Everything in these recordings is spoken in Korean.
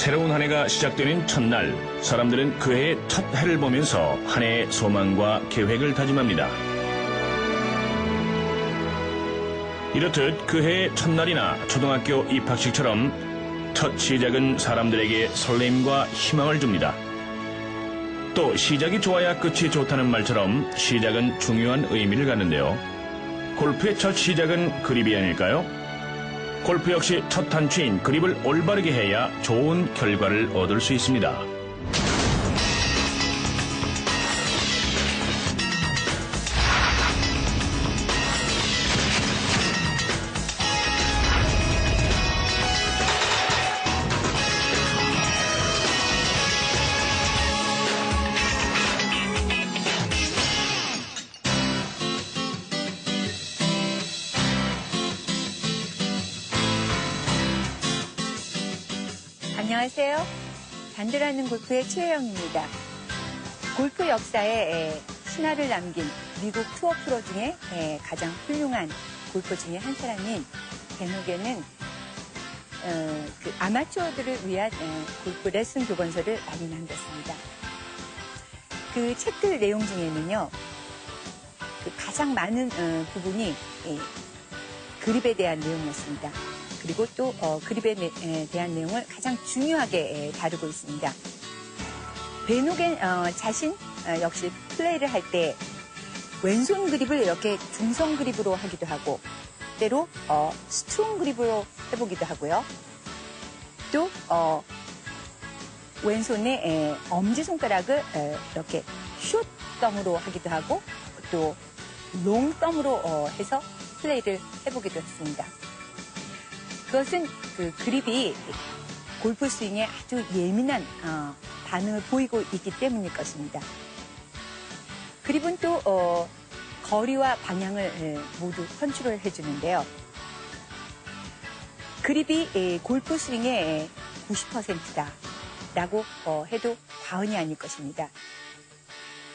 새로운 한 해가 시작되는 첫날, 사람들은 그 해의 첫 해를 보면서 한 해의 소망과 계획을 다짐합니다. 이렇듯 그 해의 첫날이나 초등학교 입학식처럼 첫 시작은 사람들에게 설렘과 희망을 줍니다. 또 시작이 좋아야 끝이 좋다는 말처럼 시작은 중요한 의미를 갖는데요. 골프의 첫 시작은 그립이 아닐까요? 골프 역시 첫 단추인 그립을 올바르게 해야 좋은 결과를 얻을 수 있습니다. 안녕하세요. 단들하는 골프의 최혜영입니다. 골프 역사에 신화를 남긴 미국 투어 프로 중에 가장 훌륭한 골퍼 중에 한 사람인 벤 호겐은 그 아마추어들을 위한 골프 레슨 교본서를 많이 남겼습니다. 그 책들 내용 중에는요, 그 가장 많은 부분이 그립에 대한 내용이었습니다. 그리고 또 그립에 대한 내용을 가장 중요하게 다루고 있습니다. 벤 호겐 자신 역시 플레이를 할 때 왼손 그립을 이렇게 중성 그립으로 하기도 하고 때로 스트롱 그립으로 해보기도 하고요. 또 왼손에 엄지손가락을 이렇게 숏 덤으로 하기도 하고 또 롱 덤으로 해서 플레이를 해보기도 했습니다. 그것은 그 그립이 골프 스윙에 아주 예민한 반응을 보이고 있기 때문일 것입니다. 그립은 또 거리와 방향을 모두 컨트롤 해주는데요. 그립이 골프 스윙의 90%다라고 해도 과언이 아닐 것입니다.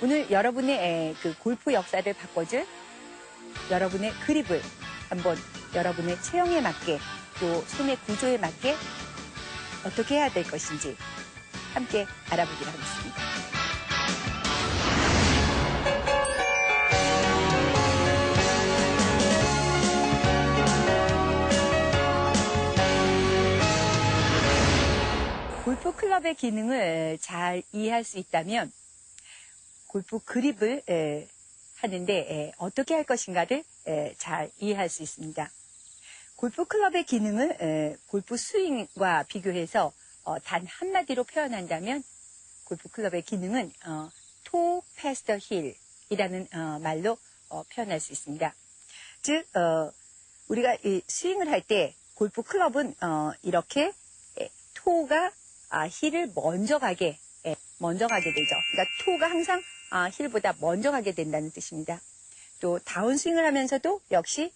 오늘 여러분의 그 골프 역사를 바꿔줄 여러분의 그립을 한번 여러분의 체형에 맞게 또 손의 구조에 맞게 어떻게 해야 될 것인지 함께 알아보기로 하겠습니다. 골프 클럽의 기능을 잘 이해할 수 있다면 골프 그립을 하는데 어떻게 할 것인가를 잘 이해할 수 있습니다. 골프 클럽의 기능을 골프 스윙과 비교해서 단 한마디로 표현한다면 골프 클럽의 기능은 toe past the hill이라는 말로 표현할 수 있습니다. 즉 우리가 이 스윙을 할 때 골프 클럽은 이렇게 토가 힐을 먼저 가게 되죠. 그러니까 토가 항상 힐보다 먼저 가게 된다는 뜻입니다. 또 다운스윙을 하면서도 역시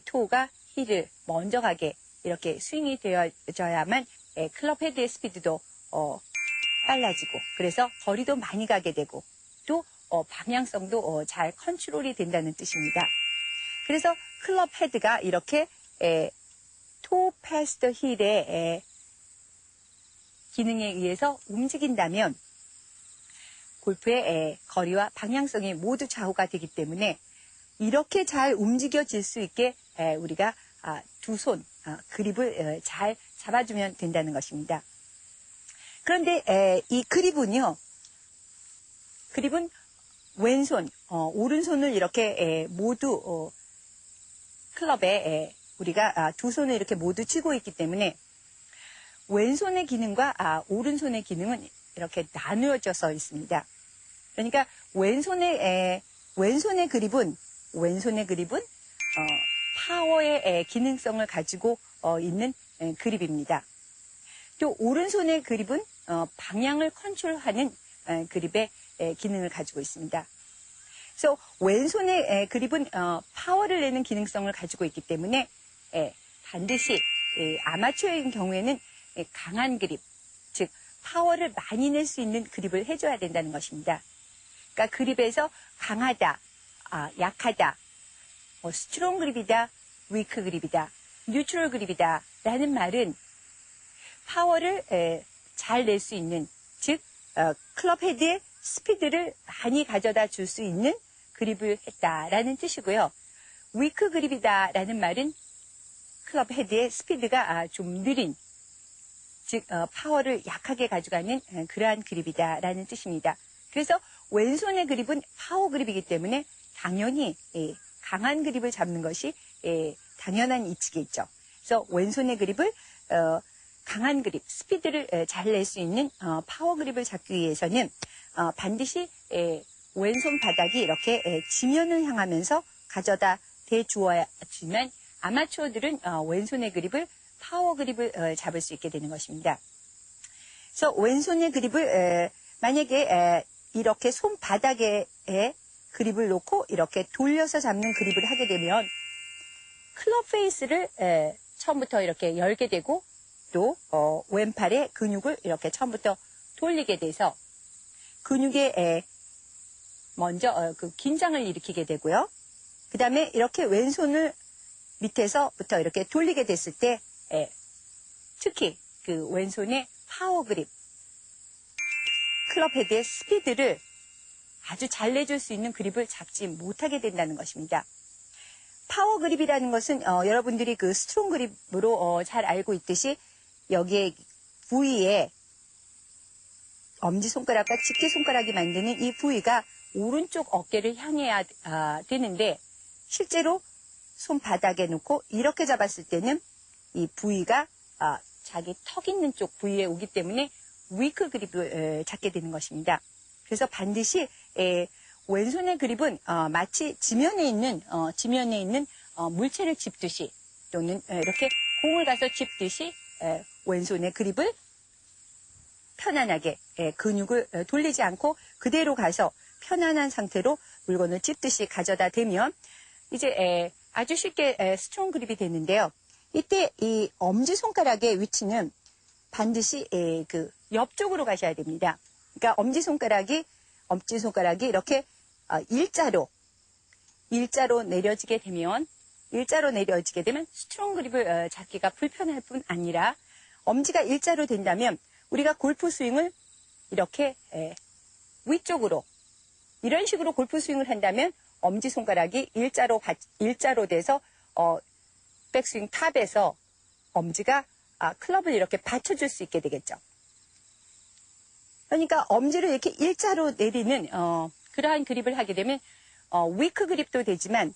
토가 힐을 먼저 가게 이렇게 스윙이 되어져야만 클럽 헤드의 스피드도 빨라지고 그래서 거리도 많이 가게 되고 또 방향성도 잘 컨트롤이 된다는 뜻입니다. 그래서 클럽 헤드가 이렇게 toe past the hill의 기능에 의해서 움직인다면 골프의 거리와 방향성이 모두 좌우가 되기 때문에 이렇게 잘 움직여질 수 있게 우리가 두 손 그립을 잘 잡아주면 된다는 것입니다. 그런데 이 그립은 왼손, 오른손을 이렇게 모두 클럽에 우리가 두 손을 이렇게 모두 쥐고 있기 때문에 왼손의 기능과 오른손의 기능은 이렇게 나누어져서 있습니다. 그러니까 왼손의 그립은 파워의 기능성을 가지고 있는 그립입니다. 또 오른손의 그립은 방향을 컨트롤하는 그립의 기능을 가지고 있습니다. 그래서 왼손의 그립은 파워를 내는 기능성을 가지고 있기 때문에 반드시 아마추어인 경우에는 강한 그립, 즉 파워를 많이 낼 수 있는 그립을 해줘야 된다는 것입니다. 그러니까 그립에서 강하다, 약하다, 스트롱 그립이다, 위크 그립이다, 뉴트럴 그립이다 라는 말은 파워를 잘 낼 수 있는, 즉 클럽 헤드의 스피드를 많이 가져다 줄 수 있는 그립을 했다라는 뜻이고요. 위크 그립이다라는 말은 클럽 헤드의 스피드가 좀 느린, 즉 파워를 약하게 가져가는 그러한 그립이다라는 뜻입니다. 그래서 왼손의 그립은 파워 그립이기 때문에 당연히 강한 그립을 잡는 것이 당연한 이치겠죠. 그래서 왼손의 그립을 강한 그립, 스피드를 잘 낼 수 있는 파워 그립을 잡기 위해서는 반드시 왼손 바닥이 이렇게 지면을 향하면서 가져다 대주어야지만 아마추어들은 왼손의 그립을 파워 그립을 잡을 수 있게 되는 것입니다. 그래서 왼손의 그립을 만약에 이렇게 손바닥에 그립을 놓고 이렇게 돌려서 잡는 그립을 하게 되면 클럽 페이스를 처음부터 이렇게 열게 되고 또 왼팔의 근육을 이렇게 처음부터 돌리게 돼서 근육에 먼저 그 긴장을 일으키게 되고요. 그 다음에 이렇게 왼손을 밑에서부터 이렇게 돌리게 됐을 때 특히 그 왼손의 파워 그립, 클럽 헤드의 스피드를 아주 잘 내줄 수 있는 그립을 잡지 못하게 된다는 것입니다. 파워 그립이라는 것은 여러분들이 그 스트롱 그립으로 잘 알고 있듯이 여기에 부위에 엄지손가락과 집게손가락이 만드는 이 부위가 오른쪽 어깨를 향해야 되는데 실제로 손바닥에 놓고 이렇게 잡았을 때는 이 부위가 자기 턱 있는 쪽 부위에 오기 때문에 위크 그립을 잡게 되는 것입니다. 그래서 반드시 왼손의 그립은 마치 지면에 있는 물체를 짚듯이 또는 이렇게 공을 가서 짚듯이 왼손의 그립을 편안하게 근육을 돌리지 않고 그대로 가서 편안한 상태로 물건을 짚듯이 가져다 대면 이제 아주 쉽게 스트롱 그립이 되는데요. 이때 이 엄지손가락의 위치는 반드시 그 옆쪽으로 가셔야 됩니다. 그러니까 엄지손가락이 이렇게 일자로 내려지게 되면 스트롱 그립을 잡기가 불편할 뿐 아니라 엄지가 일자로 된다면 우리가 골프 스윙을 이렇게 위쪽으로 이런 식으로 골프 스윙을 한다면 엄지손가락이 일자로 돼서 백스윙 탑에서 엄지가 클럽을 이렇게 받쳐줄 수 있게 되겠죠. 그러니까 엄지를 이렇게 일자로 내리는 그러한 그립을 하게 되면 위크 그립도 되지만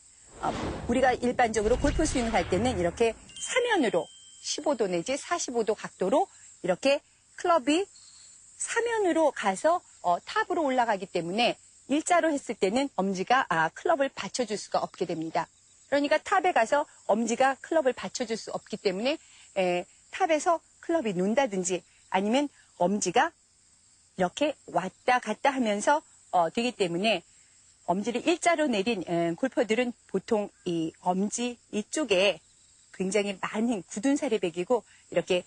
우리가 일반적으로 골프 스윙을 할 때는 이렇게 사면으로 15도 내지 45도 각도로 이렇게 클럽이 사면으로 가서 탑으로 올라가기 때문에 일자로 했을 때는 엄지가 클럽을 받쳐줄 수가 없게 됩니다. 그러니까 탑에 가서 엄지가 클럽을 받쳐줄 수 없기 때문에 탑에서 클럽이 논다든지 아니면 엄지가 이렇게 왔다 갔다 하면서 되기 때문에 엄지를 일자로 내린 골퍼들은 보통 이 엄지 이쪽에 굉장히 많은 굳은 살이 배기고 이렇게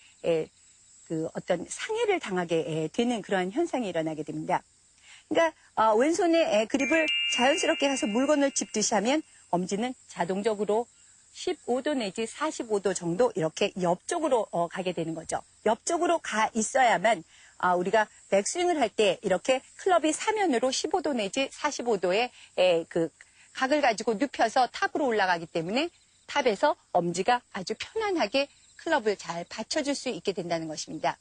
그 어떤 상해를 당하게 되는 그러한 현상이 일어나게 됩니다. 그러니까 왼손에 그립을 자연스럽게 가서 물건을 짚듯이 하면 엄지는 자동적으로 15도 내지 45도 정도 이렇게 옆쪽으로 가게 되는 거죠. 옆쪽으로 가 있어야만 우리가 백스윙을 할 때 이렇게 클럽이 사면으로 15도 내지 45도의 그 각을 가지고 눕혀서 탑으로 올라가기 때문에 탑에서 엄지가 아주 편안하게 클럽을 잘 받쳐줄 수 있게 된다는 것입니다.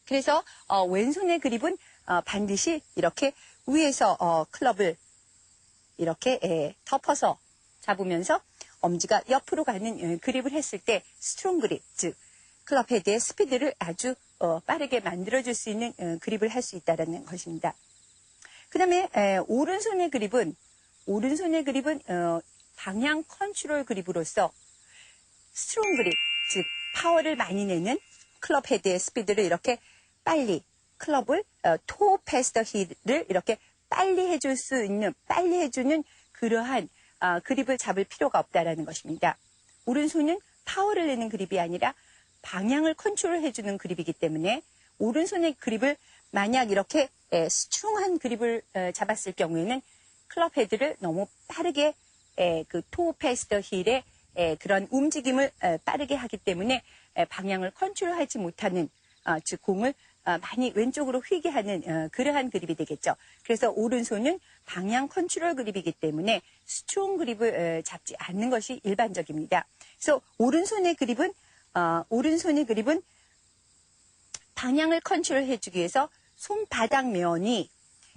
그래서 왼손의 그립은 반드시 이렇게 위에서 클럽을 이렇게 덮어서 잡으면서 엄지가 옆으로 가는 그립을 했을 때 스트롱 그립, 즉 클럽 헤드의 스피드를 아주 빠르게 만들어줄 수 있는 그립을 할 수 있다는 것입니다. 그 다음에 오른손의 그립은 방향 컨트롤 그립으로서 스트롱 그립, 즉 파워를 많이 내는 클럽 헤드의 스피드를 이렇게 빨리 클럽을 토 패스터 힐을 이렇게 빨리 해주는 그러한 그립을 잡을 필요가 없다라는 것입니다. 오른손은 파워를 내는 그립이 아니라 방향을 컨트롤해주는 그립이기 때문에 오른손의 그립을 만약 이렇게 스트롱한 그립을 잡았을 경우에는 클럽 헤드를 너무 빠르게 그 토 패스터 힐의 그런 움직임을 빠르게 하기 때문에 방향을 컨트롤하지 못하는 즉 공을 많이 왼쪽으로 휘게 하는 그러한 그립이 되겠죠. 그래서 오른손은 방향 컨트롤 그립이기 때문에 스트롱 그립을 잡지 않는 것이 일반적입니다. 그래서 오른손의 그립은 방향을 컨트롤해주기 위해서 손바닥 면이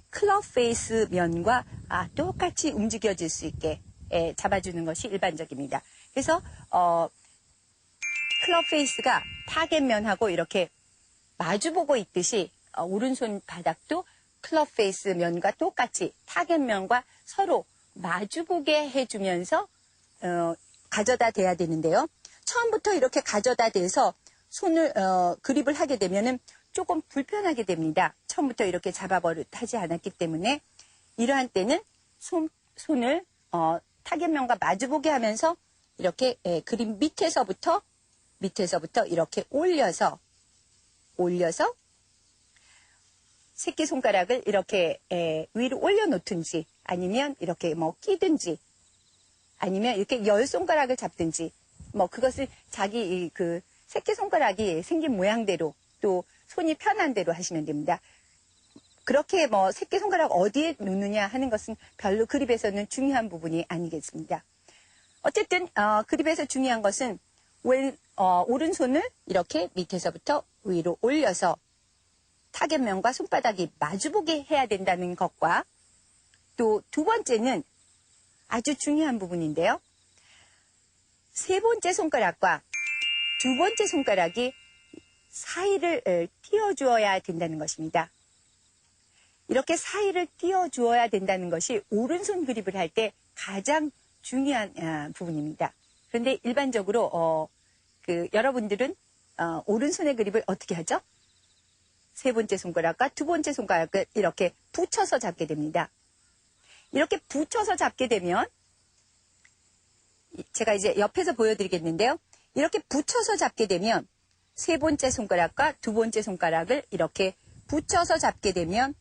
클럽 페이스 면과 똑같이 움직여질 수 있게 잡아주는 것이 일반적입니다. 그래서 클럽 페이스가 타겟 면하고 이렇게 마주보고 있듯이 오른손 바닥도 클럽 페이스 면과 똑같이 타겟 면과 서로 마주보게 해주면서 가져다 대야 되는데요. 처음부터 이렇게 가져다 대서 손을 그립을 하게 되면은 조금 불편하게 됩니다. 처음부터 이렇게 잡아버릇하지 않았기 때문에 이러한 때는 손을 타겟면과 마주보게 하면서 이렇게 그립 밑에서부터 이렇게 올려서 새끼손가락을 이렇게 위로 올려놓든지 아니면 이렇게 뭐 끼든지 아니면 이렇게 열 손가락을 잡든지 뭐 그것을 자기 그 새끼손가락이 생긴 모양대로 또 손이 편한 대로 하시면 됩니다. 그렇게 뭐 새끼손가락 어디에 놓느냐 하는 것은 별로 그립에서는 중요한 부분이 아니겠습니다. 어쨌든 그립에서 중요한 것은 오른손을 이렇게 밑에서부터 위로 올려서 타겟면과 손바닥이 마주보게 해야 된다는 것과 또 두 번째는 아주 중요한 부분인데요. 세 번째 손가락과 두 번째 손가락이 사이를 띄워주어야 된다는 것입니다. 이렇게 사이를 띄워주어야 된다는 것이 오른손 그립을 할 때 가장 중요한 부분입니다. 그런데 일반적으로 여러분들은 오른손의 그립을 어떻게 하죠? 세 번째 손가락과 두 번째 손가락을 이렇게 붙여서 잡게 됩니다. 이렇게 붙여서 잡게 되면 제가 이제 옆에서 보여드리겠는데요. 이렇게 붙여서 잡게 되면 세 번째 손가락과 두 번째 손가락을 이렇게 붙여서 잡게 되면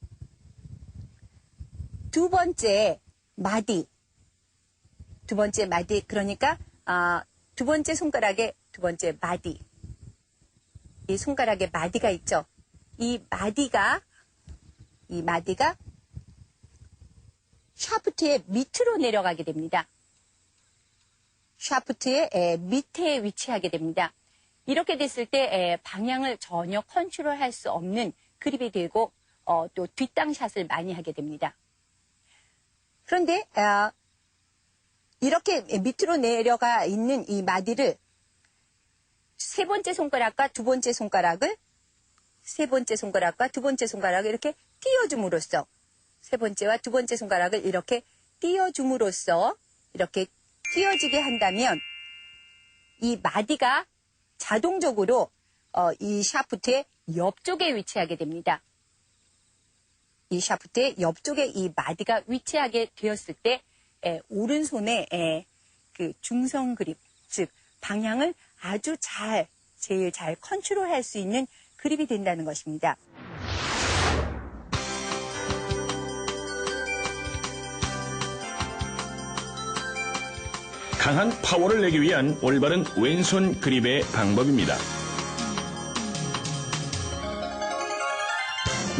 두 번째 마디 그러니까 두 번째 손가락에 두 번째 마디 이 손가락에 마디가 있죠. 이 마디가 샤프트의 밑으로 내려가게 됩니다. 샤프트의 밑에 위치하게 됩니다. 이렇게 됐을 때 방향을 전혀 컨트롤할 수 없는 그립이 되고 또 뒷땅샷을 많이 하게 됩니다. 그런데 이렇게 밑으로 내려가 있는 이 마디를 세 번째 손가락과 두 번째 손가락을 이렇게 띄워줌으로써 세 번째와 두 번째 손가락을 이렇게 띄워줌으로써 이렇게 띄워지게 한다면 이 마디가 자동적으로 이 샤프트의 옆쪽에 위치하게 됩니다. 이 샤프트의 옆쪽에 이 마디가 위치하게 되었을 때 오른손의 그 중성 그립, 즉 방향을 아주 제일 잘 컨트롤할 수 있는 그립이 된다는 것입니다. 강한 파워를 내기 위한 올바른 왼손 그립의 방법입니다.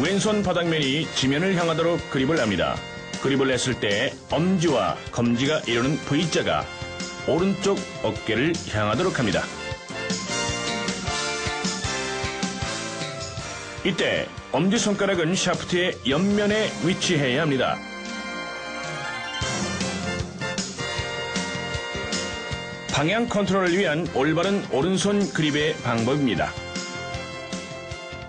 왼손 바닥면이 지면을 향하도록 그립을 합니다. 그립을 했을 때 엄지와 검지가 이루는 V자가 오른쪽 어깨를 향하도록 합니다. 이때 엄지손가락은 샤프트의 옆면에 위치해야 합니다. 방향 컨트롤을 위한 올바른 오른손 그립의 방법입니다.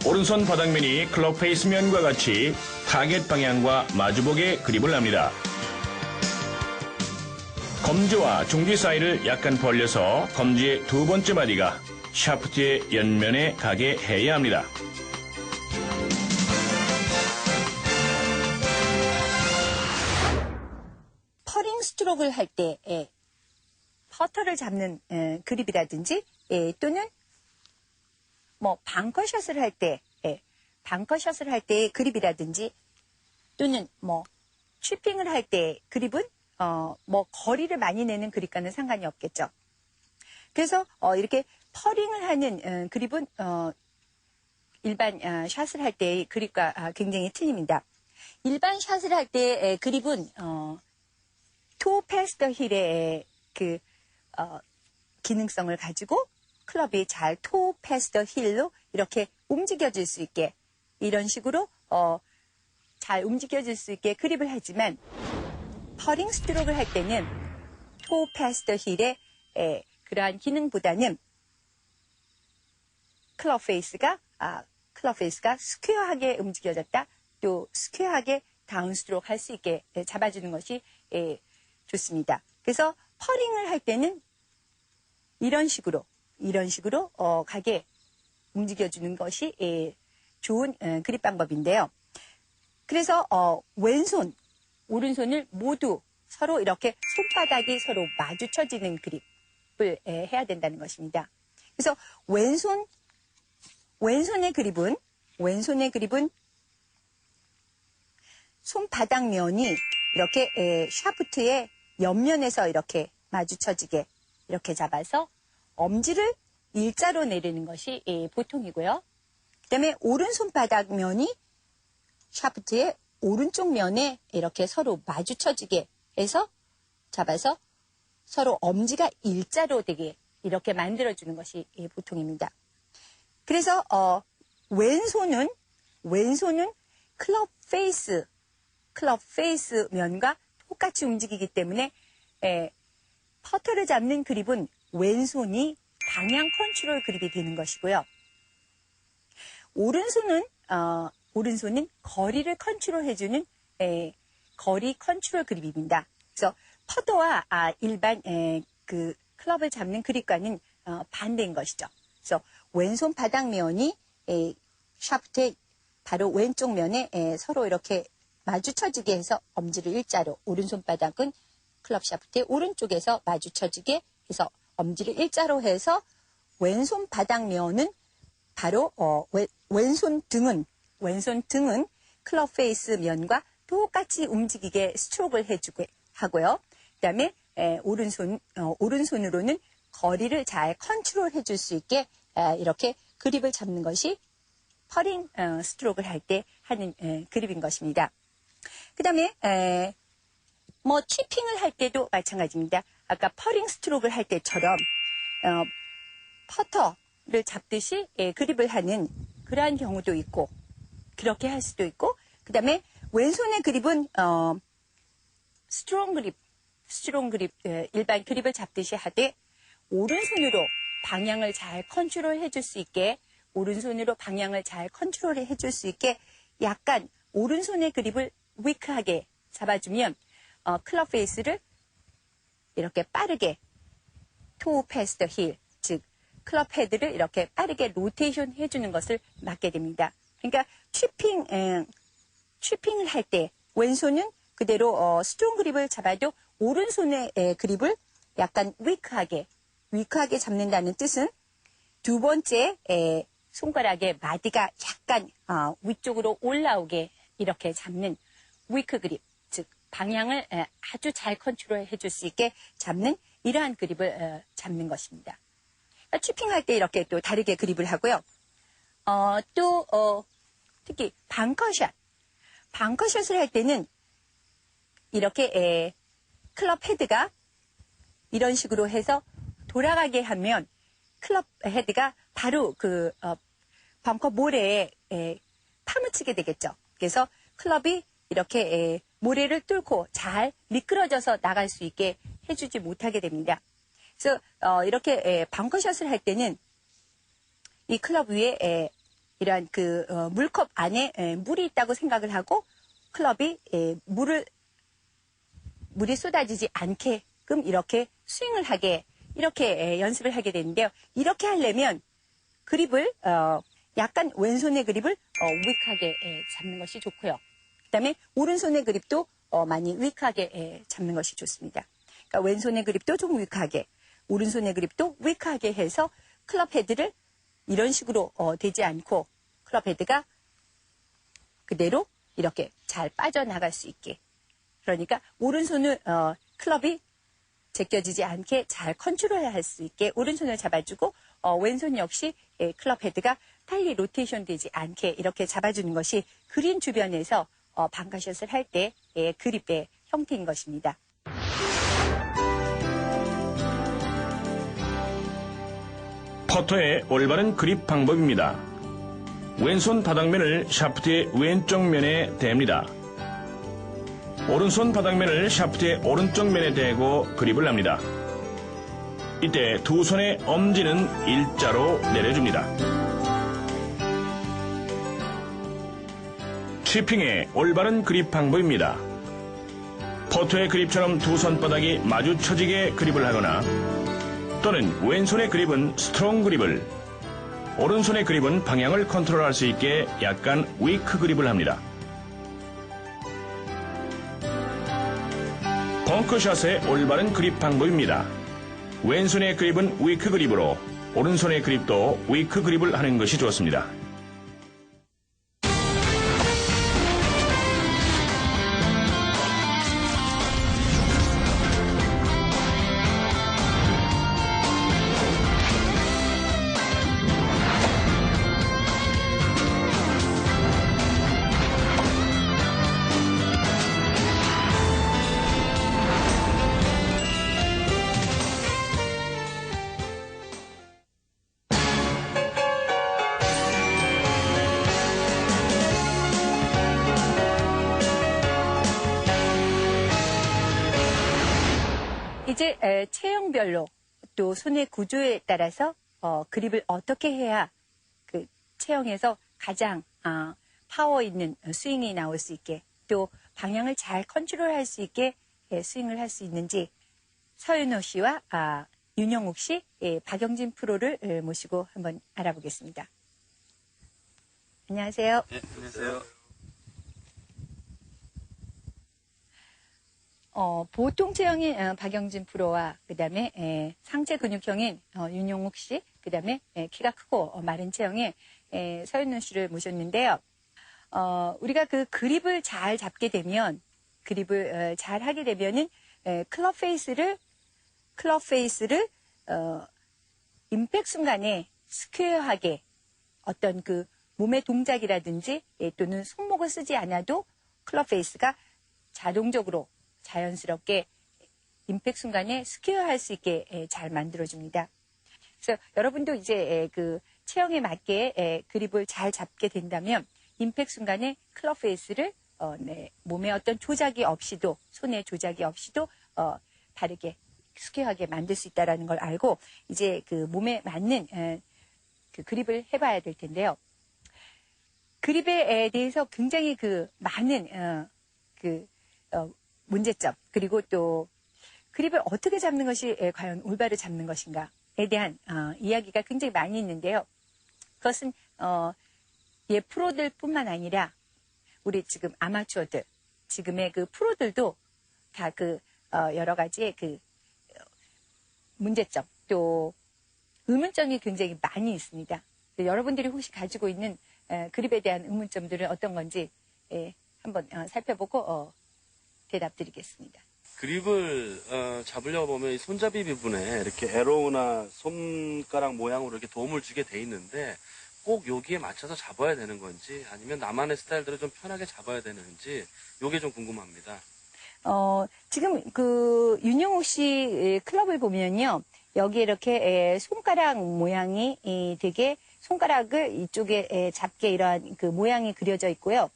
오른손 바닥면이 클럽 페이스 면과 같이 타겟 방향과 마주보게 그립을 합니다. 검지와 중지 사이를 약간 벌려서 검지의 두 번째 마디가 샤프트의 옆면에 가게 해야 합니다. 퍼링 스트로크를 할 때 퍼터를 잡는 그립이라든지 또는 뭐 벙커샷을 할 때 의 그립이라든지 또는 뭐 치핑을 할 때 그립은 뭐 거리를 많이 내는 그립과는 상관이 없겠죠. 그래서 이렇게 퍼링을 하는 그립은 일반 샷을 할 때의 그립과 굉장히 틀립니다. 일반 샷을 할 때 그립은 토 패스터 힐의 기능성을 가지고 클럽이 잘 토 패스터 힐로 이렇게 움직여질 수 있게 이런 식으로 잘 움직여질 수 있게 그립을 하지만 퍼링 스트로크를 할 때는 토 패스터 힐의 그러한 기능보다는 클럽 페이스가 스퀘어하게 움직여졌다. 또 스퀘어하게 다운 스트로크 할 수 있게 잡아주는 것이 좋습니다. 그래서 퍼링을 할 때는 이런 식으로 가게 움직여주는 것이 좋은 그립 방법인데요. 그래서 왼손, 오른손을 모두 서로 이렇게 손바닥이 서로 마주쳐지는 그립을 해야 된다는 것입니다. 그래서 왼손의 그립은 손바닥면이 이렇게 샤프트의 옆면에서 이렇게 마주쳐지게 이렇게 잡아서 엄지를 일자로 내리는 것이 보통이고요. 그 다음에 오른손바닥면이 샤프트의 오른쪽 면에 이렇게 서로 마주쳐지게 해서 잡아서 서로 엄지가 일자로 되게 이렇게 만들어주는 것이 보통입니다. 그래서 왼손은 클럽 페이스 면과 똑같이 움직이기 때문에 퍼터를 잡는 그립은 왼손이 방향 컨트롤 그립이 되는 것이고요. 오른손은 거리를 컨트롤해주는 거리 컨트롤 그립입니다. 그래서 퍼터와 일반 그 클럽을 잡는 그립과는 반대인 것이죠. 그래서 왼손 바닥면이 샤프트의 바로 왼쪽 면에 서로 이렇게 마주쳐지게 해서 엄지를 일자로, 오른손 바닥은 클럽 샤프트의 오른쪽에서 마주쳐지게 해서 엄지를 일자로 해서 왼손 바닥면은 바로 왼손 등은 클럽 페이스 면과 똑같이 움직이게 스트로크를 해주고 하고요. 그다음에 오른손으로는 거리를 잘 컨트롤 해줄 수 있게 이렇게 그립을 잡는 것이 퍼링 스트로크를 할 때 하는 그립인 것입니다. 그 다음에 치핑을 할 때도 마찬가지입니다. 아까 퍼링 스트로크를 할 때처럼 퍼터를 잡듯이 그립을 하는 그러한 경우도 있고 그렇게 할 수도 있고 그 다음에 왼손의 그립은 스트롱 그립 일반 그립을 잡듯이 하되 오른손으로 방향을 잘 컨트롤 해줄 수 있게 약간 오른손의 그립을 위크하게 잡아주면 클럽 페이스를 이렇게 빠르게 토 패스터 힐, 즉 클럽 헤드를 이렇게 빠르게 로테이션 해주는 것을 막게 됩니다. 그러니까 취핑을 할 때 왼손은 그대로 스트롱 그립을 잡아도 오른손의 그립을 약간 위크하게 잡는다는 뜻은 두 번째 손가락의 마디가 약간 위쪽으로 올라오게 이렇게 잡는 위크 그립, 즉 방향을 아주 잘 컨트롤 해줄 수 있게 잡는 이러한 그립을 잡는 것입니다. 그러니까 취핑할 때 이렇게 또 다르게 그립을 하고요. 또 특히 방커샷을 할 때는 이렇게 클럽 헤드가 이런 식으로 해서 돌아가게 하면 클럽 헤드가 바로 그 벙커 모래에 파묻히게 되겠죠. 그래서 클럽이 이렇게 모래를 뚫고 잘 미끄러져서 나갈 수 있게 해주지 못하게 됩니다. 그래서 이렇게 벙커샷을 할 때는 이 클럽 위에 이러한 그 물컵 안에 물이 있다고 생각을 하고 클럽이 물이 쏟아지지 않게끔 이렇게 스윙을 하게 이렇게 연습을 하게 되는데요. 이렇게 하려면 그립을 약간 왼손의 그립을 위크하게 잡는 것이 좋고요. 그다음에 오른손의 그립도 많이 위크하게 잡는 것이 좋습니다. 그러니까 왼손의 그립도 좀 위크하게, 오른손의 그립도 위크하게 해서 클럽 헤드를 이런 식으로 되지 않고 클럽 헤드가 그대로 이렇게 잘 빠져나갈 수 있게. 그러니까 오른손을 클럽이 제껴지지 않게 잘 컨트롤할 수 있게 오른손을 잡아주고 왼손 역시 클럽 헤드가 빨리 로테이션 되지 않게 이렇게 잡아주는 것이 그린 주변에서 방카샷을 할 때의 그립의 형태인 것입니다. 퍼터의 올바른 그립 방법입니다. 왼손 바닥면을 샤프트의 왼쪽 면에 댑니다. 오른손 바닥면을 샤프트의 오른쪽 면에 대고 그립을 합니다. 이때 두 손의 엄지는 일자로 내려줍니다. 치핑의 올바른 그립 방법입니다. 퍼터의 그립처럼 두 손바닥이 마주쳐지게 그립을 하거나 또는 왼손의 그립은 스트롱 그립을, 오른손의 그립은 방향을 컨트롤할 수 있게 약간 위크 그립을 합니다. 벙커샷의 올바른 그립 방법입니다. 왼손의 그립은 위크 그립으로, 오른손의 그립도 위크 그립을 하는 것이 좋습니다. 이제 체형별로 또 손의 구조에 따라서 그립을 어떻게 해야 그 체형에서 가장 파워 있는 스윙이 나올 수 있게 또 방향을 잘 컨트롤할 수 있게 스윙을 할 수 있는지 서윤호 씨와 윤영욱 씨, 박영진 프로를 모시고 한번 알아보겠습니다. 안녕하세요. 네, 안녕하세요. 보통 체형인 박영진 프로와 그다음에 상체 근육형인 윤용욱 씨, 그다음에 키가 크고 마른 체형의 서윤호 씨를 모셨는데요. 우리가 그 그립을 잘 잡게 되면, 그립을 잘 하게 되면은 클럽 페이스를 임팩 순간에 스퀘어하게 어떤 그 몸의 동작이라든지 또는 손목을 쓰지 않아도 클럽 페이스가 자동적으로 자연스럽게 임팩 순간에 스퀘어할 수 있게 잘 만들어줍니다. 그래서 여러분도 이제 그 체형에 맞게 그립을 잘 잡게 된다면 임팩 순간에 클럽 페이스를 몸에 어떤 조작이 없이도, 손의 조작이 없이도 바르게 스퀘어하게 만들 수 있다는 걸 알고 이제 그 몸에 맞는 그 그립을 해봐야 될 텐데요. 그립에 대해서 굉장히 그 많은 문제점, 그리고 또 그립을 어떻게 잡는 것이 과연 올바로 잡는 것인가에 대한 이야기가 굉장히 많이 있는데요. 그것은 프로들뿐만 아니라 우리 지금 아마추어들, 지금의 그 프로들도 다 그 여러 가지의 그 문제점 또 의문점이 굉장히 많이 있습니다. 여러분들이 혹시 가지고 있는 그립에 대한 의문점들은 어떤 건지 한번 살펴보고 대답드리겠습니다. 그립을 잡으려고 보면 이 손잡이 부분에 이렇게 에로우나 손가락 모양으로 이렇게 도움을 주게 돼 있는데 꼭 여기에 맞춰서 잡아야 되는 건지 아니면 나만의 스타일대로 좀 편하게 잡아야 되는지 이게 좀 궁금합니다. 지금 그 윤영욱 씨 클럽을 보면요. 여기 이렇게 손가락 모양이 되게 손가락을 이쪽에 잡게 이러한 그 모양이 그려져 있고요.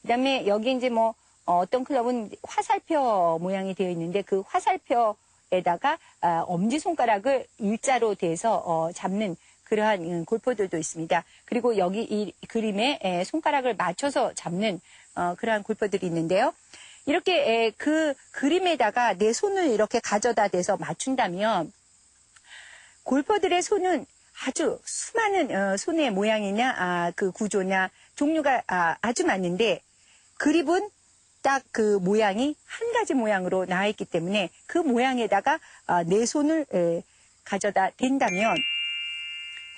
그다음에 여기 이제 뭐 어떤 클럽은 화살표 모양이 되어 있는데 그 화살표에다가 엄지손가락을 일자로 대서 잡는 그러한 골퍼들도 있습니다. 그리고 여기 이 그림에 손가락을 맞춰서 잡는 그러한 골퍼들이 있는데요. 이렇게 그 그림에다가 내 손을 이렇게 가져다 대서 맞춘다면 골퍼들의 손은 아주 수많은 손의 모양이나 그 구조나 종류가 아주 많은데 그립은 딱 그 모양이 한 가지 모양으로 나와 있기 때문에 그 모양에다가 내 손을 가져다 댄다면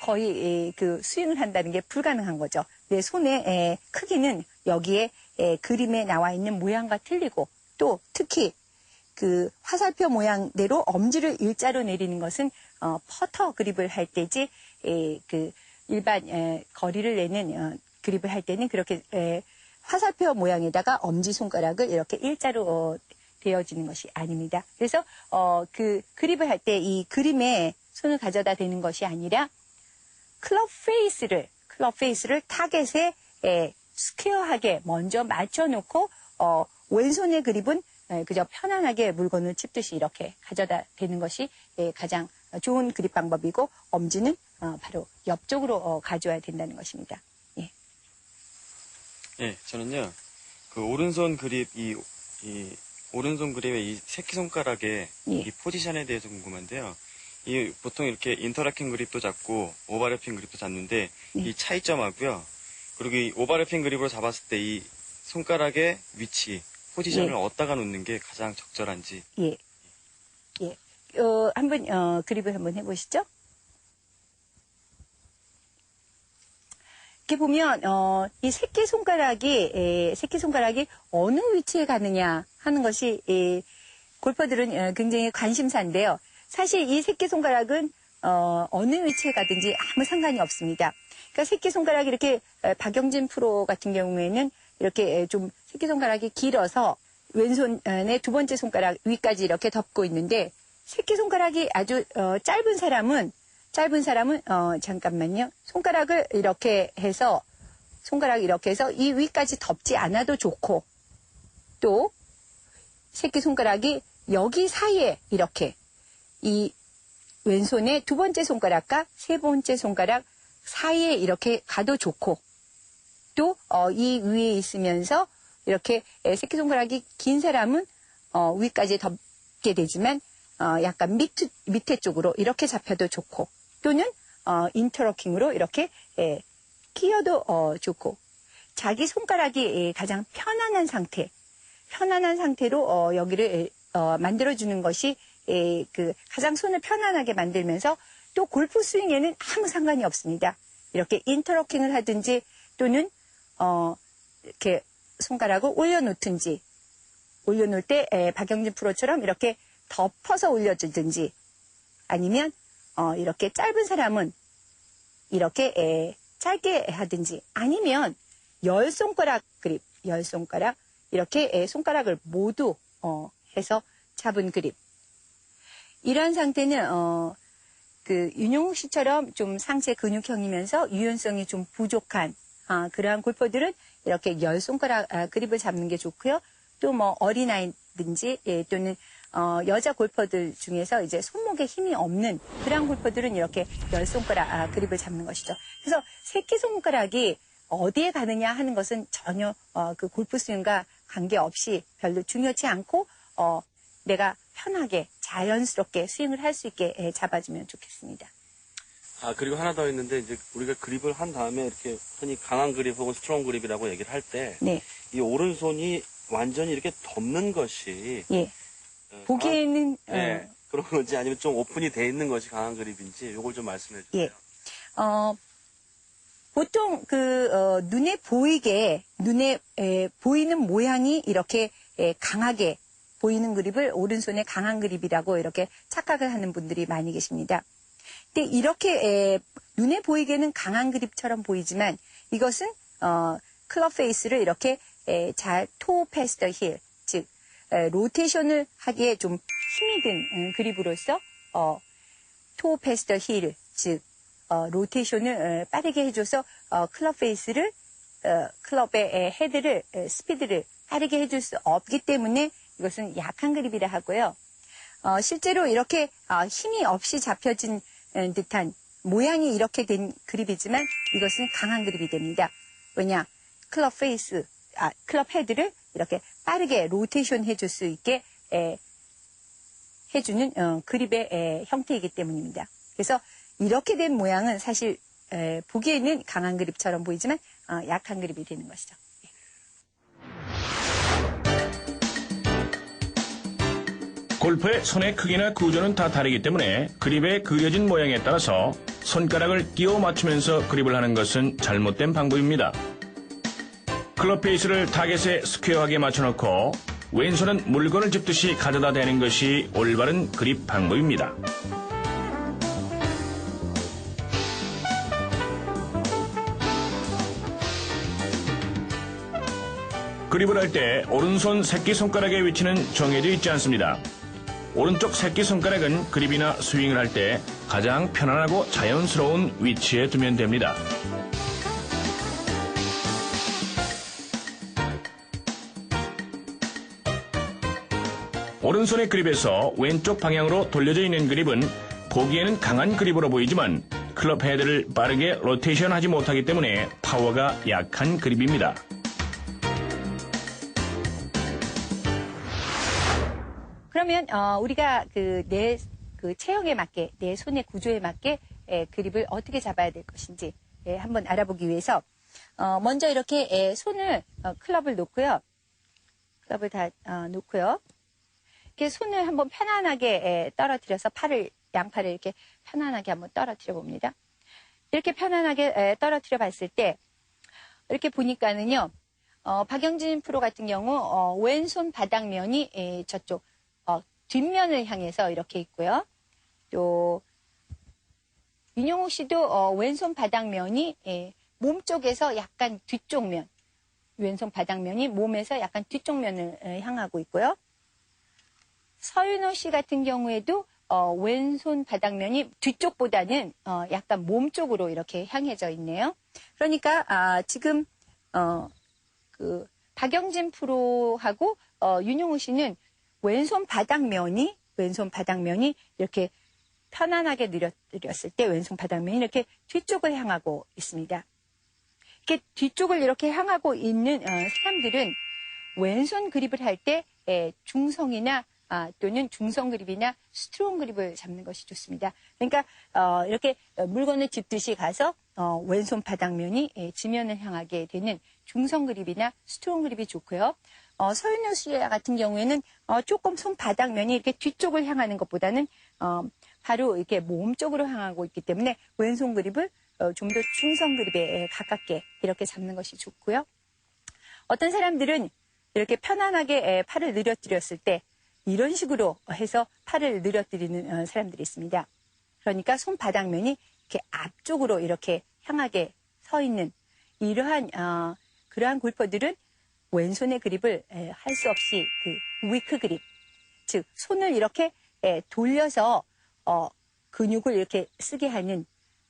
거의 그 스윙을 한다는 게 불가능한 거죠. 내 손의 크기는 여기에 그림에 나와 있는 모양과 틀리고 또 특히 그 화살표 모양대로 엄지를 일자로 내리는 것은 퍼터 그립을 할 때지 그 일반 거리를 내는 그립을 할 때는 그렇게 화살표 모양에다가 엄지손가락을 이렇게 일자로 대어지는 것이 아닙니다. 그래서 그 그립을 할 때 이 그림에 손을 가져다 대는 것이 아니라 클럽 페이스를 타겟에 스퀘어하게 먼저 맞춰놓고 왼손의 그립은 그저 편안하게 물건을 칩듯이 이렇게 가져다 대는 것이 가장 좋은 그립 방법이고 엄지는 바로 옆쪽으로 가져야 된다는 것입니다. 예. 예, 저는요, 그 오른손 그립, 이 오른손 그립의 이 새끼손가락의 예. 이 포지션에 대해서 궁금한데요. 이 보통 이렇게 인터라킹 그립도 잡고 오버래핑 그립도 잡는데 네. 이 차이점하고요. 그리고 이 오버래핑 그립으로 잡았을 때 이 손가락의 위치, 포지션을 예. 어디다가 놓는 게 가장 적절한지. 예. 예. 한번 그립을 한번 해보시죠. 이렇게 보면 이 새끼손가락이 어느 위치에 가느냐 하는 것이 골퍼들은 굉장히 관심사인데요. 사실 이 새끼손가락은 어느 위치에 가든지 아무 상관이 없습니다. 그러니까 새끼손가락이 이렇게 박영진 프로 같은 경우에는 이렇게 좀 새끼손가락이 길어서 왼손의 두 번째 손가락 위까지 이렇게 덮고 있는데 새끼손가락이 아주 짧은 사람은 잠깐만요. 손가락을 이렇게 해서 이 위까지 덮지 않아도 좋고 또 새끼손가락이 여기 사이에 이렇게 이 왼손의 두 번째 손가락과 세 번째 손가락 사이에 이렇게 가도 좋고 또 이 위에 있으면서 이렇게 새끼손가락이 긴 사람은 위까지 덮게 되지만 약간 밑에 쪽으로 이렇게 잡혀도 좋고 또는 인터로킹으로 이렇게 끼어도 좋고 자기 손가락이 가장 편안한 상태로 여기를 만들어주는 것이 그 가장 손을 편안하게 만들면서 또 골프 스윙에는 아무 상관이 없습니다. 이렇게 인터로킹을 하든지 또는 이렇게 손가락을 올려놓을 때 박영진 프로처럼 이렇게 덮어서 올려주든지 아니면 이렇게 짧은 사람은 이렇게 짧게 하든지 아니면 열 손가락 이렇게 손가락을 모두 해서 잡은 그립. 이러한 상태는 그 윤용욱 씨처럼 좀 상체 근육형이면서 유연성이 좀 부족한 그러한 골퍼들은 이렇게 열 손가락 그립을 잡는 게 좋고요. 또 뭐 어린아이든지 또는 여자 골퍼들 중에서 이제 손목에 힘이 없는 그러한 골퍼들은 이렇게 열 손가락 그립을 잡는 것이죠. 그래서 새끼손가락이 어디에 가느냐 하는 것은 전혀 그 골프 스윙과 관계없이 별로 중요치 않고 내가 편하게 자연스럽게 스윙을 할 수 있게 잡아주면 좋겠습니다. 그리고 하나 더 있는데, 이제 우리가 그립을 한 다음에 이렇게 흔히 강한 그립 혹은 스트롱 그립이라고 얘기를 할 때, 네. 이 오른손이 완전히 이렇게 덮는 것이, 예. 보기에는, 네, 그런 건지 아니면 좀 오픈이 돼 있는 것이 강한 그립인지, 이걸 좀 말씀해 주세요. 예. 보통 눈에 보이는 모양이 이렇게 강하게 보이는 그립을 오른손의 강한 그립이라고 이렇게 착각을 하는 분들이 많이 계십니다. 근데 이렇게 눈에 보이게는 강한 그립처럼 보이지만 이것은 클럽 페이스를 이렇게 잘 토 패스 더 힐, 즉 로테이션을 하기에 좀 힘이 든 그립으로서 토 패스 더 힐, 즉 로테이션을 빠르게 해줘서 클럽 페이스를 클럽의 헤드를 스피드를 빠르게 해줄 수 없기 때문에 이것은 약한 그립이라 하고요. 실제로 이렇게 힘이 없이 잡혀진 듯한 모양이 이렇게 된 그립이지만 이것은 강한 그립이 됩니다. 왜냐? 클럽 헤드를 이렇게 빠르게 로테이션 해줄 수 있게 해주는 그립의 형태이기 때문입니다. 그래서 이렇게 된 모양은 사실 보기에는 강한 그립처럼 보이지만 약한 그립이 되는 것이죠. 골퍼의 손의 크기나 구조는 다 다르기 때문에 그립의 그려진 모양에 따라서 손가락을 끼워 맞추면서 그립을 하는 것은 잘못된 방법입니다. 클럽 페이스를 타겟에 스퀘어하게 맞춰놓고 왼손은 물건을 짚듯이 가져다 대는 것이 올바른 그립 방법입니다. 그립을 할 때 오른손 새끼손가락의 위치는 정해져 있지 않습니다. 오른쪽 새끼손가락은 그립이나 스윙을 할 때 가장 편안하고 자연스러운 위치에 두면 됩니다. 오른손의 그립에서 왼쪽 방향으로 돌려져 있는 그립은 보기에는 강한 그립으로 보이지만 클럽 헤드를 빠르게 로테이션하지 못하기 때문에 파워가 약한 그립입니다. 그러면 우리가 내 체형에 맞게, 내 손의 구조에 맞게 그립을 어떻게 잡아야 될 것인지 한번 알아보기 위해서 먼저 이렇게 손을 클럽을 놓고요. 클럽을 다 놓고요. 이렇게 손을 한번 편안하게 떨어뜨려서 양팔을 이렇게 편안하게 한번 떨어뜨려 봅니다. 이렇게 편안하게 떨어뜨려 봤을 때 이렇게 보니까는요. 박영진 프로 같은 경우 왼손 바닥면이 저쪽 뒷면을 향해서 이렇게 있고요. 또 윤용욱 씨도 왼손 바닥면이 몸 쪽에서 약간 뒤쪽 면, 왼손 바닥면이 몸에서 약간 뒤쪽 면을 향하고 있고요. 서윤호 씨 같은 경우에도 왼손 바닥면이 뒤쪽보다는 약간 몸 쪽으로 이렇게 향해져 있네요. 그러니까 지금 박영진 프로하고 윤용우 씨는 왼손 바닥면이 이렇게 편안하게 늘어뜨렸을 때 왼손 바닥면이 이렇게 뒤쪽을 향하고 있습니다. 이렇게 뒤쪽을 이렇게 향하고 있는 사람들은 왼손 그립을 할 때 중성이나 또는 중성 그립이나 스트롱 그립을 잡는 것이 좋습니다. 그러니까 이렇게 물건을 짚듯이 가서 왼손 바닥면이 지면을 향하게 되는 중성 그립이나 스트롱 그립이 좋고요. 서윤호 씨 같은 경우에는 조금 손 바닥면이 이렇게 뒤쪽을 향하는 것보다는 바로 이렇게 몸 쪽으로 향하고 있기 때문에 왼손 그립을 좀 더 중성 그립에 가깝게 이렇게 잡는 것이 좋고요. 어떤 사람들은 이렇게 편안하게 팔을 늘어뜨렸을 때 이런 식으로 해서 팔을 늘어뜨리는 사람들이 있습니다. 그러니까 손 바닥면이 이렇게 앞쪽으로 이렇게 향하게 서 있는 그러한 골퍼들은 왼손의 그립을 할 수 없이 위크 그립, 즉 손을 이렇게 돌려서 근육을 이렇게 쓰게 하는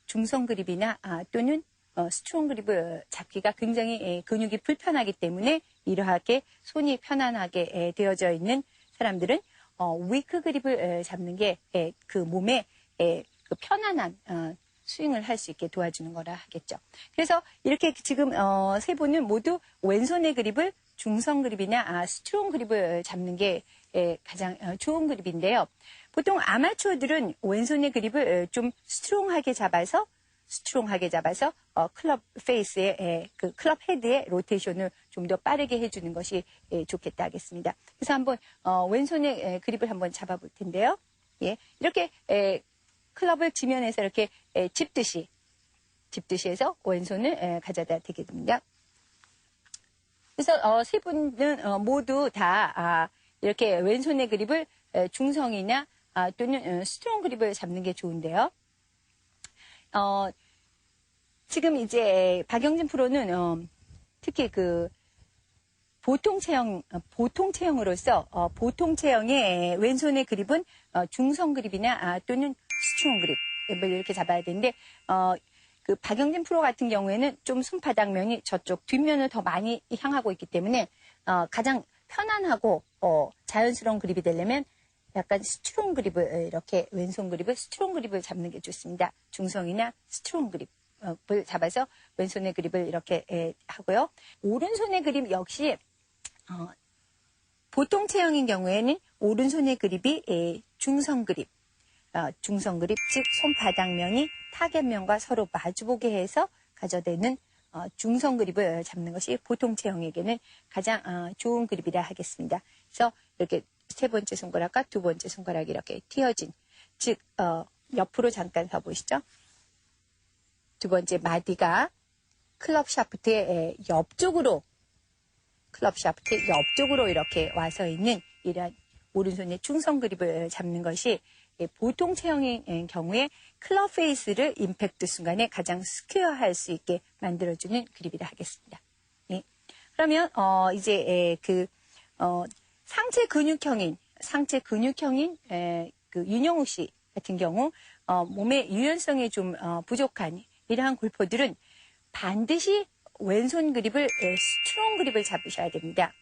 중성 그립이나 또는 스트롱 그립을 잡기가 굉장히 근육이 불편하기 때문에 이러하게 손이 편안하게 되어져 있는 사람들은 위크 그립을 잡는 게 그 몸에 그 편안한 스윙을 할 수 있게 도와주는 거라 하겠죠. 그래서 이렇게 지금 세 분은 모두 왼손의 그립을 중성 그립이나 스트롱 그립을 잡는 게 가장 좋은 그립인데요. 보통 아마추어들은 왼손의 그립을 좀 스트롱하게 잡아서 클럽 페이스에 그 클럽 헤드의 로테이션을 좀 더 빠르게 해주는 것이 좋겠다 하겠습니다. 그래서 한번 왼손의 그립을 한번 잡아볼 텐데요. 예, 이렇게 클럽을 지면에서 이렇게 짚듯이 해서 왼손을 가져다 대게 됩니다. 그래서 세 분은 모두 다 이렇게 왼손의 그립을 중성이나 또는 스트롱 그립을 잡는 게 좋은데요. 지금 이제 박영진 프로는 특히 그 보통 체형으로서 보통 체형의 왼손의 그립은 중성 그립이나 또는 스트롱 그립을 이렇게 잡아야 되는데 그 박영진 프로 같은 경우에는 좀 손바닥면이 저쪽 뒷면을 더 많이 향하고 있기 때문에 가장 편안하고 자연스러운 그립이 되려면 약간 스트롱 그립을 이렇게 왼손 그립을 스트롱 그립을 잡는 게 좋습니다. 중성이나 스트롱 그립을 잡아서 왼손의 그립을 이렇게 하고요. 오른손의 그립 역시 보통 체형인 경우에는 오른손의 그립이 중성 그립, 즉 손바닥면이 타겟면과 서로 마주보게 해서 가져되는 중성 그립을 잡는 것이 보통 체형에게는 가장 좋은 그립이라 하겠습니다. 그래서 이렇게 세 번째 손가락과 두 번째 손가락이 이렇게 튀어진, 즉 옆으로 잠깐 서보시죠. 두 번째 마디가 클럽 샤프트의 옆쪽으로 이렇게 와서 있는 이런 오른손의 중성 그립을 잡는 것이 보통 체형인 경우에 클럽 페이스를 임팩트 순간에 가장 스퀘어할 수 있게 만들어주는 그립이라 하겠습니다. 예. 그러면 이제 상체 근육형인 그 윤영욱 씨 같은 경우 몸의 유연성이 좀 부족한 이러한 골퍼들은 반드시 왼손 그립을 스트롱 그립을 잡으셔야 됩니다.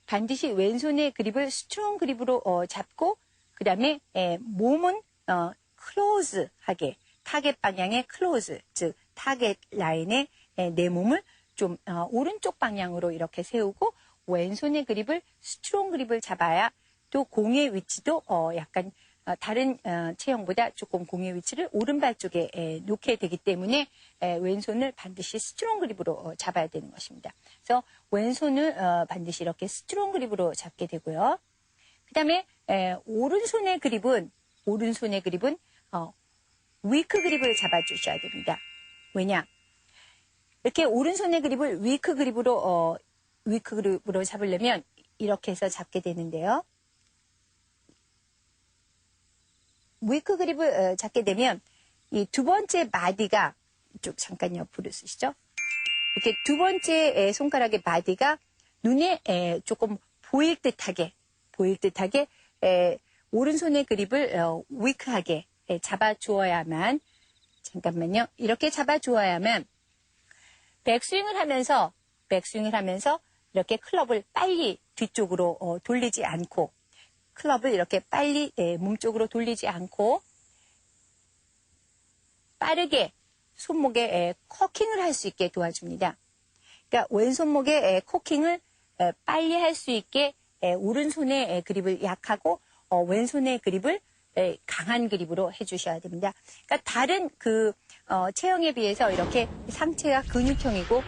반드시 왼손의 그립을 스트롱 그립으로 잡고 그다음에 몸은 클로즈하게 타겟 방향의 클로즈, 즉 타겟 라인에 내 몸을 좀 오른쪽 방향으로 이렇게 세우고 왼손의 그립을 스트롱 그립을 잡아야 또 공의 위치도 약간 다른 체형보다 조금 공의 위치를 오른발 쪽에 놓게 되기 때문에 왼손을 반드시 스트롱 그립으로 잡아야 되는 것입니다. 그래서 왼손을 반드시 이렇게 스트롱 그립으로 잡게 되고요. 그 다음에 오른손의 그립은 위크 그립을 잡아주셔야 됩니다. 왜냐? 이렇게 오른손의 그립을 위크 그립으로 잡으려면 이렇게 해서 잡게 되는데요. 위크 그립을 잡게 되면 이 두 번째 마디가 좀 잠깐 옆으로 쓰시죠. 이렇게 두 번째 손가락의 마디가 눈에 조금 보일 듯하게 오른손의 그립을 위크하게 잡아주어야만 잠깐만요. 이렇게 잡아주어야만 백스윙을 하면서 이렇게 클럽을 빨리 뒤쪽으로 돌리지 않고 클럽을 이렇게 빨리 몸쪽으로 돌리지 않고 빠르게 손목에 커킹을 할 수 있게 도와줍니다. 그러니까 왼손목에 커킹을 빨리 할 수 있게 오른손의 그립을 약하고 왼손의 그립을 강한 그립으로 해주셔야 됩니다. 그러니까 다른 체형에 비해서 이렇게 상체가 근육형이고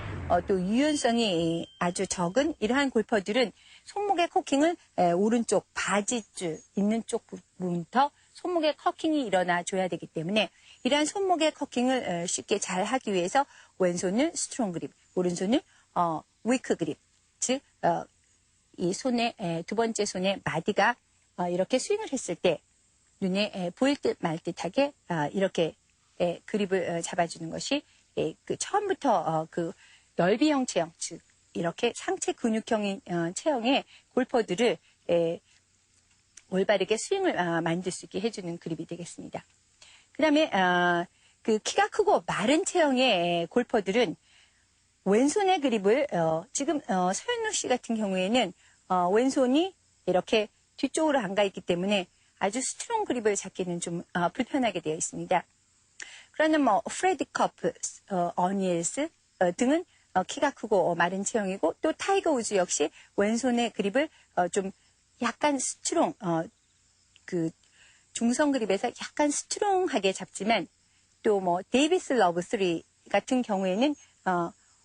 또 유연성이 아주 적은 이러한 골퍼들은 손목의 커킹을 오른쪽 바지줄 있는 쪽 부분부터 손목의 커킹이 일어나 줘야 되기 때문에 이러한 손목의 커킹을 쉽게 잘 하기 위해서 왼손은 스트롱 그립, 오른손은 위크 그립, 즉 이 손의 두 번째 손의 마디가 이렇게 스윙을 했을 때 눈에 보일 듯 말 듯하게 이렇게 그립을 잡아주는 것이 처음부터 넓이형 체형, 즉 이렇게 상체 근육형인 체형의 골퍼들을 올바르게 스윙을 만들 수 있게 해주는 그립이 되겠습니다. 그 다음에 키가 크고 마른 체형의 골퍼들은 왼손의 그립을 지금 서현우 씨 같은 경우에는 왼손이 이렇게 뒤쪽으로 안 가 있기 때문에 아주 스트롱 그립을 잡기는 좀 불편하게 되어 있습니다. 그러나 프레디 커프, 어니엘스 등은 키가 크고 마른 체형이고 또 타이거 우즈 역시 왼손의 그립을 좀 약간 스트롱, 중성 그립에서 약간 스트롱하게 잡지만 또 데이비스 러브 3 같은 경우에는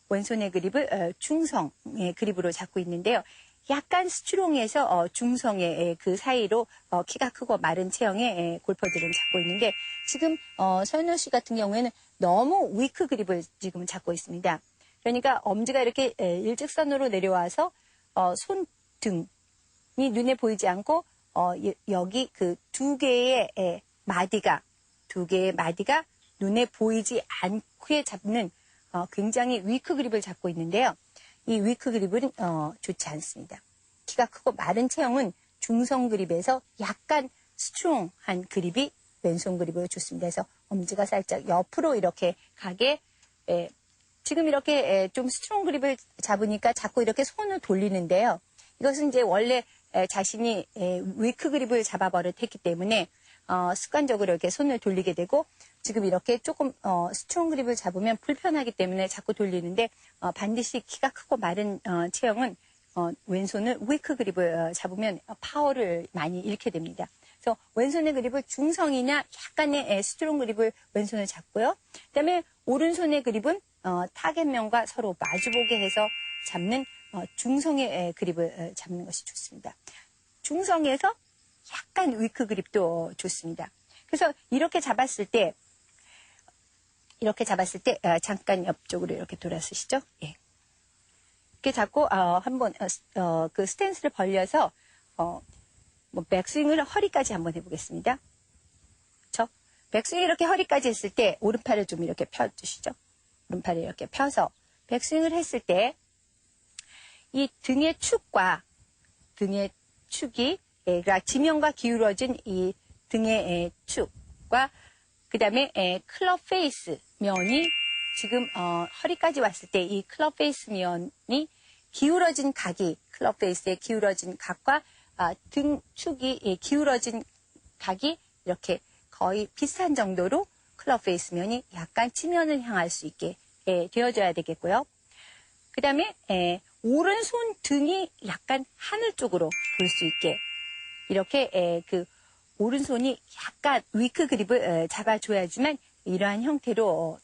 왼손의 그립을 중성의 그립으로 잡고 있는데요. 약간 스트롱에서 중성의 그 사이로 키가 크고 마른 체형의 골퍼들은 잡고 있는데 지금 서현우 씨 같은 경우에는 너무 위크 그립을 지금 잡고 있습니다. 그러니까 엄지가 이렇게 일직선으로 내려와서 손등이 눈에 보이지 않고 여기 두 개의 마디가 눈에 보이지 않게 잡는 굉장히 위크 그립을 잡고 있는데요. 이 위크 그립은 좋지 않습니다. 키가 크고 마른 체형은 중성 그립에서 약간 스트롱한 그립이 왼손 그립으로 좋습니다. 그래서 엄지가 살짝 옆으로 이렇게 가게 지금 이렇게 좀 스트롱 그립을 잡으니까 자꾸 이렇게 손을 돌리는데요. 이것은 이제 원래 자신이 위크 그립을 잡아버릇했기 때문에 습관적으로 이렇게 손을 돌리게 되고 지금 이렇게 조금 스트롱 그립을 잡으면 불편하기 때문에 자꾸 돌리는데 반드시 키가 크고 마른 체형은 왼손을 위크 그립을 잡으면 파워를 많이 잃게 됩니다. 그래서 왼손의 그립을 중성이나 약간의 스트롱 그립을 왼손을 잡고요. 그다음에 오른손의 그립은 타겟면과 서로 마주보게 해서 잡는 중성의 그립을 잡는 것이 좋습니다. 중성에서 약간 위크 그립도 좋습니다. 그래서 이렇게 잡았을 때 잠깐 옆쪽으로 이렇게 돌아서시죠. 예. 이렇게 잡고 한번 그 스탠스를 벌려서 백스윙을 허리까지 한번 해보겠습니다. 그렇죠? 백스윙 이렇게 허리까지 했을 때 오른팔을 좀 이렇게 펴주시죠. 오른팔을 이렇게 펴서 백스윙을 했을 때 이 등의 축이 그러니까 지면과 기울어진 이 등의 축과 그다음에 클럽 페이스 면이 지금 허리까지 왔을 때 이 클럽 페이스 면이 기울어진 각이 클럽 페이스의 기울어진 각과 등 축이 기울어진 각이 이렇게 거의 비슷한 정도로 클럽 페이스 면이 약간 치면을 향할 수 있게 되어져야 되겠고요. 그 다음에 오른손 등이 약간 하늘 쪽으로 볼 수 있게 이렇게 그 오른손이 약간 위크 그립을 잡아줘야지만 이러한 형태로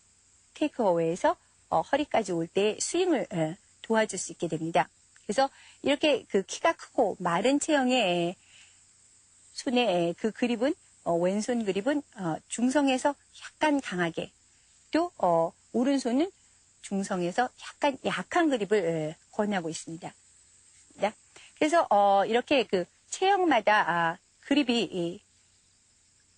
테이크어웨이에서 허리까지 올 때 스윙을 도와줄 수 있게 됩니다. 그래서 이렇게 그 키가 크고 마른 체형의 손의 그 그립은 왼손 그립은 중성에서 약간 강하게 또 오른손은 중성에서 약간 약한 그립을 권하고 있습니다. 그래서 이렇게 그 체형마다 그립이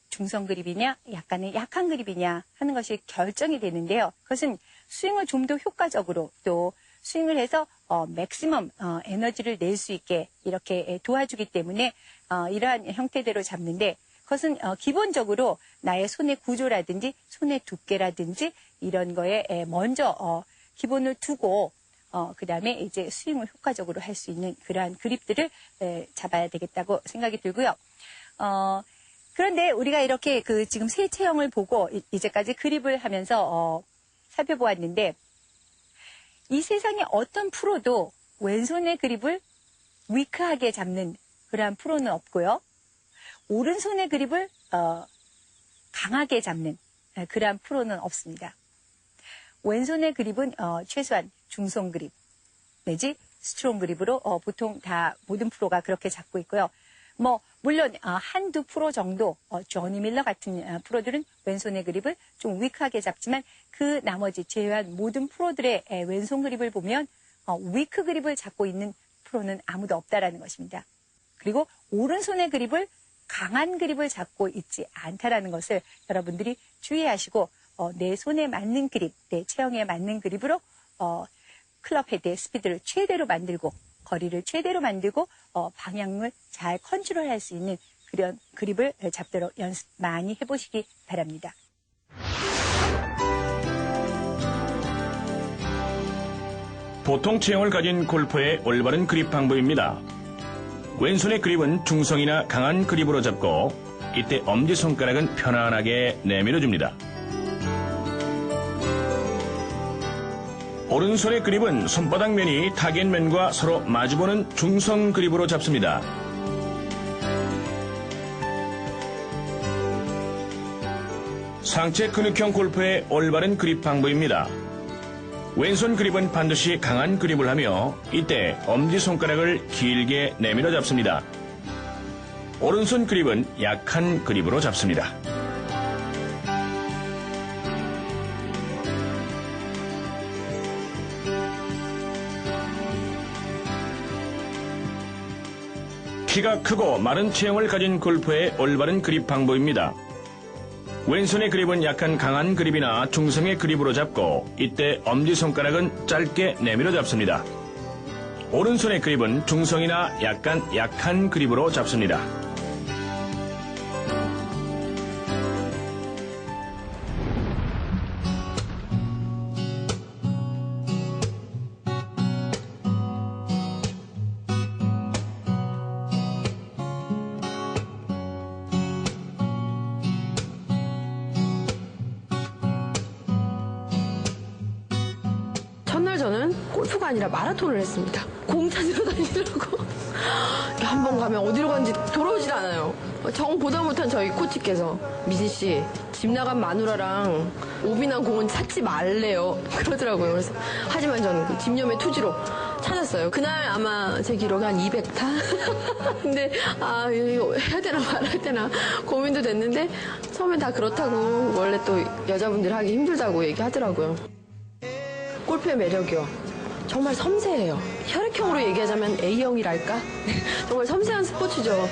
중성 그립이냐 약간의 약한 그립이냐 하는 것이 결정이 되는데요. 그것은 스윙을 좀 더 효과적으로 또 스윙을 해서 맥시멈 에너지를 낼 수 있게 이렇게 도와주기 때문에 이러한 형태대로 잡는데 그것은 기본적으로 나의 손의 구조라든지 손의 두께라든지 이런 거에 먼저 기본을 두고 그 다음에 이제 스윙을 효과적으로 할 수 있는 그러한 그립들을 잡아야 되겠다고 생각이 들고요. 그런데 우리가 이렇게 그 지금 세 체형을 보고 이제까지 그립을 하면서 살펴보았는데 이 세상에 어떤 프로도 왼손의 그립을 위크하게 잡는 그러한 프로는 없고요. 오른손의 그립을 강하게 잡는 그러한 프로는 없습니다. 왼손의 그립은 최소한 중성 그립 내지 스트롱 그립으로 보통 다 모든 프로가 그렇게 잡고 있고요. 물론 한두 프로 정도 조니 밀러 같은 프로들은 왼손의 그립을 좀 위크하게 잡지만 그 나머지 제외한 모든 프로들의 왼손 그립을 보면 위크 그립을 잡고 있는 프로는 아무도 없다라는 것입니다. 그리고 오른손의 그립을 강한 그립을 잡고 있지 않다라는 것을 여러분들이 주의하시고 내 손에 맞는 그립, 내 체형에 맞는 그립으로 클럽 헤드의 스피드를 최대로 만들고 거리를 최대로 만들고 방향을 잘 컨트롤할 수 있는 그런 그립을 잡도록 연습 많이 해보시기 바랍니다. 보통 체형을 가진 골퍼의 올바른 그립 방법입니다. 왼손의 그립은 중성이나 강한 그립으로 잡고 이때 엄지손가락은 편안하게 내밀어줍니다. 오른손의 그립은 손바닥 면이 타겟면과 서로 마주보는 중성 그립으로 잡습니다. 상체 근육형 골퍼의 올바른 그립 방법입니다. 왼손 그립은 반드시 강한 그립을 하며 이때 엄지손가락을 길게 내밀어 잡습니다. 오른손 그립은 약한 그립으로 잡습니다. 키가 크고 마른 체형을 가진 골퍼의 올바른 그립 방법입니다. 왼손의 그립은 약간 강한 그립이나 중성의 그립으로 잡고 이때 엄지손가락은 짧게 내밀어 잡습니다. 오른손의 그립은 중성이나 약간 약한 그립으로 잡습니다. 첫날 저는 골프가 아니라 마라톤을 했습니다. 공 찾으러 다니려고. 한 번 가면 어디로 가는지 돌아오질 않아요. 정 보다 못한 저희 코치께서 미진 씨, 집 나간 마누라랑 오비난 공은 찾지 말래요. 그러더라고요. 그래서 하지만 저는 그 집념의 투지로 찾았어요. 그날 아마 제 기록이 한 200타? 근데 이거 해야 되나 말아야 되나 고민도 됐는데 처음엔 다 그렇다고 원래 또 여자분들 하기 힘들다고 얘기하더라고요. 골프의 매력이요. 정말 섬세해요. 혈액형으로 얘기하자면 A형이랄까? 정말 섬세한 스포츠죠.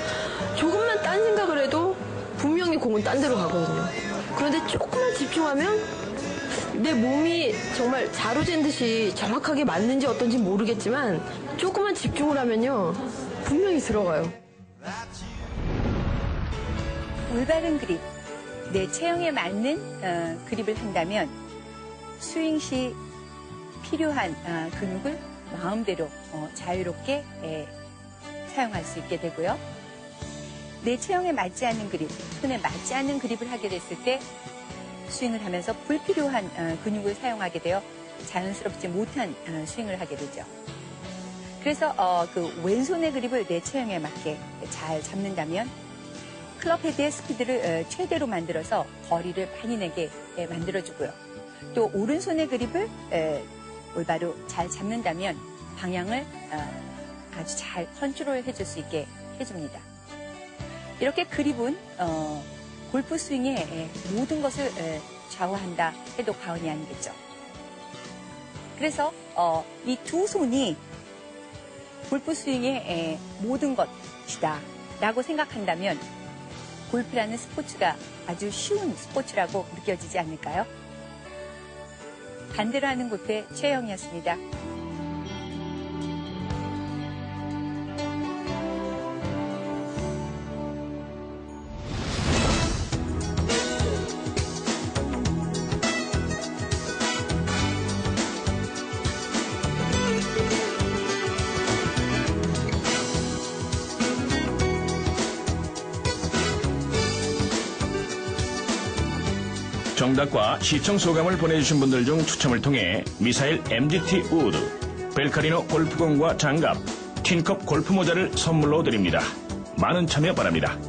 조금만 딴 생각을 해도 분명히 공은 딴 데로 가거든요. 그런데 조금만 집중하면 내 몸이 정말 자루 잰 듯이 정확하게 맞는지 어떤지 모르겠지만 조금만 집중을 하면요. 분명히 들어가요. 올바른 그립, 내 체형에 맞는 그립을 한다면 스윙 시 필요한 근육을 마음대로 자유롭게 사용할 수 있게 되고요. 내 체형에 맞지 않는 그립, 손에 맞지 않는 그립을 하게 됐을 때 스윙을 하면서 불필요한 근육을 사용하게 되어 자연스럽지 못한 스윙을 하게 되죠. 그래서 그 왼손의 그립을 내 체형에 맞게 잘 잡는다면 클럽 헤드의 스피드를 최대로 만들어서 거리를 많이 내게 만들어주고요. 또 오른손의 그립을 올바로 잘 잡는다면 방향을 아주 잘 컨트롤 해줄 수 있게 해줍니다. 이렇게 그립은 골프 스윙의 모든 것을 좌우한다 해도 과언이 아니겠죠. 그래서 이 두 손이 골프 스윙의 모든 것이다 라고 생각한다면 골프라는 스포츠가 아주 쉬운 스포츠라고 느껴지지 않을까요? 반대로 하는 골프의 최영이었습니다. 정답과 시청 소감을 보내주신 분들 중 추첨을 통해 미사일 MGT 우드, 벨카리노 골프공과 장갑, 틴컵 골프 모자를 선물로 드립니다. 많은 참여 바랍니다.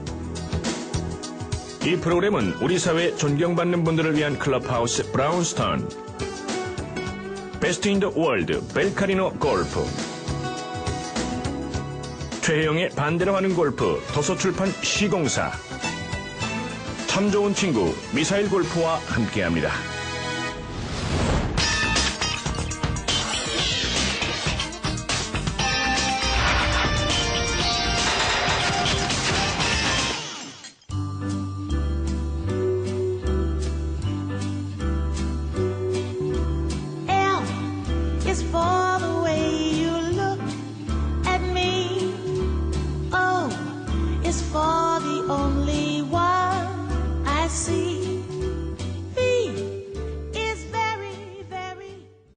이 프로그램은 우리 사회에 존경받는 분들을 위한 클럽하우스 브라운스턴, 베스트 인 더 월드 벨카리노 골프, 최혜영의 반대로 하는 골프 도서출판 시공사, 참 좋은 친구 미사일 골프와 함께합니다.